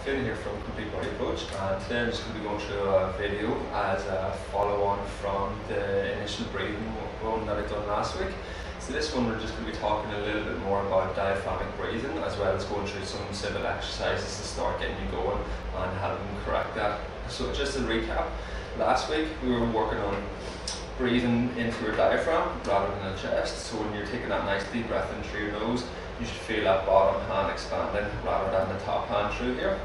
Finn here from Complete Body Coach, and today I'm just going to be going through a video as a follow-on from the initial breathing one that I done last week. So this one we're just going to be talking a little bit more about diaphragmatic breathing, as well as going through some simple exercises to start getting you going and helping correct that. So just to recap, last week we were working on breathing into your diaphragm rather than the chest. So when you're taking that nice deep breath in through your nose, you should feel that bottom hand expanding rather than the top hand through here.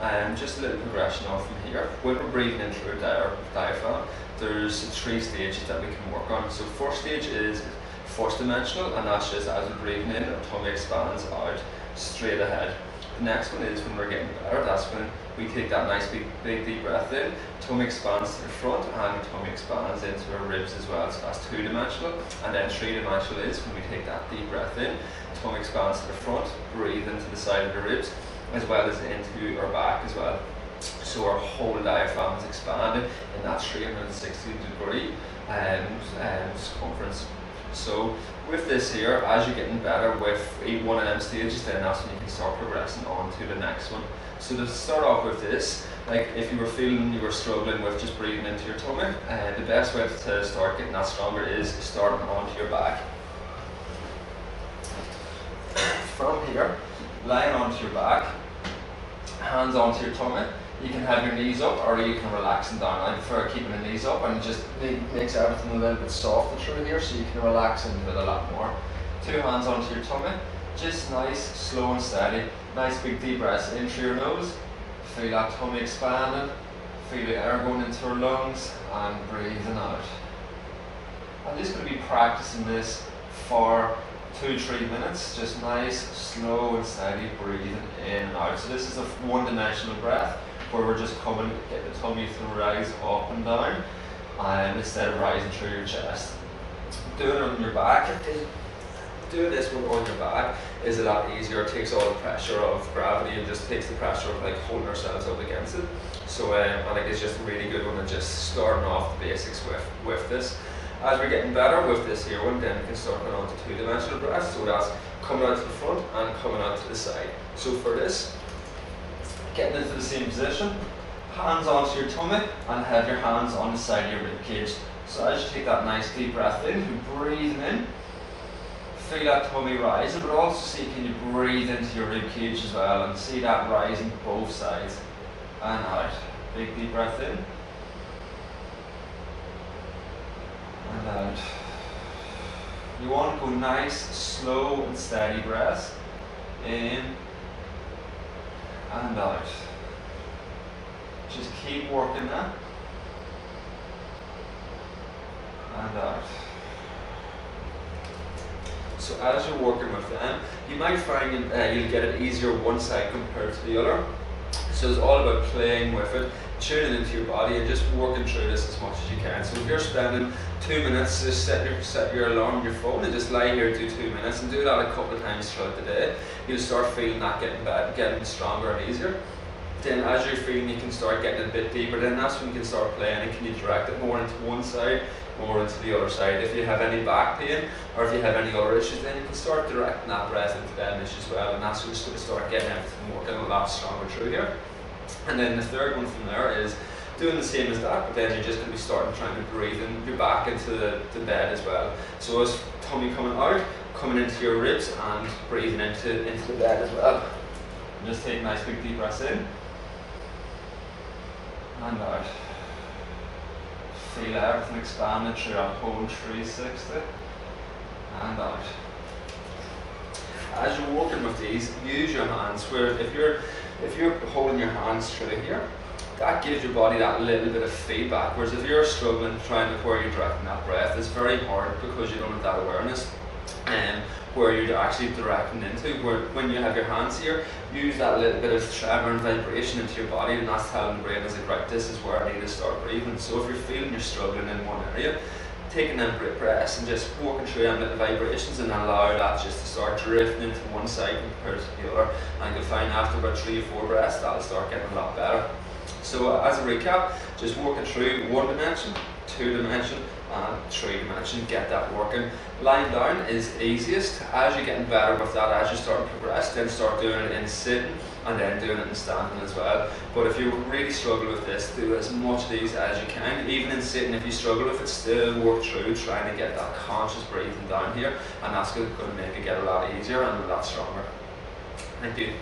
And just a little progression on from here. When we're breathing in through our diaphragm, there's 3 stages that we can work on. So first stage is first dimensional, and that's just as we're breathing in, our tummy expands out straight ahead. The next one is when we're getting better, that's when we take that nice big deep breath in, tummy expands to the front and tummy expands into our ribs as well. So that's 2 dimensional. And then 3 dimensional is when we take that deep breath in, tummy expands to the front, breathe into the side of the ribs, as well as into our back as well. So our whole diaphragm is expanded in that 360-degree circumference. So with this here, as you're getting better with one of them stages, then that's when you can start progressing on to the next one. So to start off with this, like if you were feeling you were struggling with just breathing into your tummy, the best way to start getting that stronger is starting onto your back. From here, lying onto your back, hands onto your tummy. You can have your knees up or you can relax them down. I prefer keeping the knees up, and it just makes everything a little bit softer through here, so you can relax into it a lot more. 2 hands onto your tummy, just nice, slow and steady. Nice big deep breaths in through your nose. Feel that tummy expanding, feel the air going into our lungs, and breathing out. I'm just going to be practicing this for 2-3 minutes, just nice, slow and steady breathing in and out. So this is a one-dimensional breath where we're just get the tummy to rise up and down, and instead of rising through your chest. Doing it on your back, doing this one on your back is a lot easier. It takes all the pressure of gravity and just takes the pressure of like holding ourselves up against it. So I think it's just a really good one, and just starting off the basics with this. As we're getting better with this here one, then we can start going on to 2-dimensional breaths. So that's coming out to the front and coming out to the side. So for this, getting into the same position, hands onto your tummy and have your hands on the side of your rib cage. So as you take that nice deep breath in, you're breathing in, feel that tummy rising, but also see can you breathe into your rib cage as well and see that rising both sides and out. Big deep breath in and out. You want to go nice, slow and steady breaths in and out. Just keep working that and out. So as you're working with them, you might find you'll get it easier one side compared to the other. So it's all about playing with it, tuning into your body and just working through this as much as you can. So if you're spending 2 minutes, just set your alarm on your phone and just lie here and do 2 minutes, and do that a couple of times throughout the day. You'll start feeling that getting stronger and easier. Then as you're feeling you can start getting a bit deeper, then that's when you can start playing and can you direct it more into one side, more into the other side. If you have any back pain or if you have any other issues, then you can start directing that breath into them issues as well, and that's when it's going to start getting everything working a lot stronger through here. And then the third one from there is doing the same as that, but then you're just going to be starting trying to breathe in your back into the bed as well. So as tummy coming out, coming into your ribs and breathing into the bed as well. And just take nice big deep breaths in and out. Feel everything expanding through that whole 360 and out. As you're working with these, use your hands. Where if you're holding your hands through here, that gives your body that little bit of feedback. Whereas if you're struggling trying to where you're directing that breath, it's very hard because you don't have that awareness and where you're actually directing into. Where when you have your hands here, use that little bit of tremor and vibration into your body, and that's telling the brain, is like, right, this is where I need to start breathing. So if you're feeling you're struggling in one area, taking them breaths and just walking through them little vibrations and allow that just to start drifting into one side compared to the other. And you'll find after about 3 or 4 breaths, that'll start getting a lot better. So as a recap, just walking through 1 dimension, 2 dimension and 3 dimension, get that working. Lying down is easiest. As you're getting better with that, as you start to progress, then start doing it in sitting and then doing it in standing as well. But if you really struggle with this, do as much of these as you can. Even in sitting, if you struggle with it, still work through trying to get that conscious breathing down here, and that's going to make it get a lot easier and a lot stronger. Thank you.